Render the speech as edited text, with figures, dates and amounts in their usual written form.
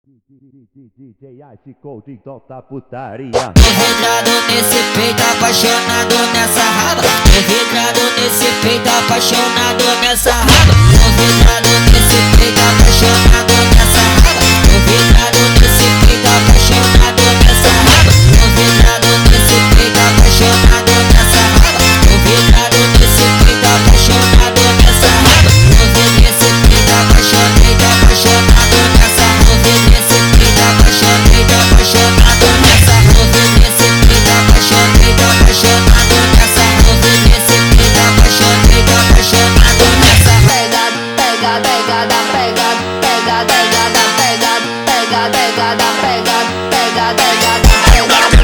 DJ Ice Cold toca putaria. Tô vidrado nesse peito, apaixonado nessa raba. Tô vidrado nesse peito, apaixonado nessa raba. Tô vidrado nesse peito, apaixonado nessa raba. Tô vidrado nesse peito, apaixonado nessa raba. Tô vidrado nesse peito, apaixonado nessa raba. Tô vidrado nesse peito, apaixonado nessa raba. Tô vidrado nesse peito, apaixonado nessa raba. Tô vidrado nesse peito, apaixonado nessa. Tô vidrado nesse peito, apaixonado nessa. Tô vidrado nesse peito, apaixonado nessa. Pegada, pegada, pegada, pegada, pegada, pegada, pegada, pegada, pegada, pegada, pegada, pegada.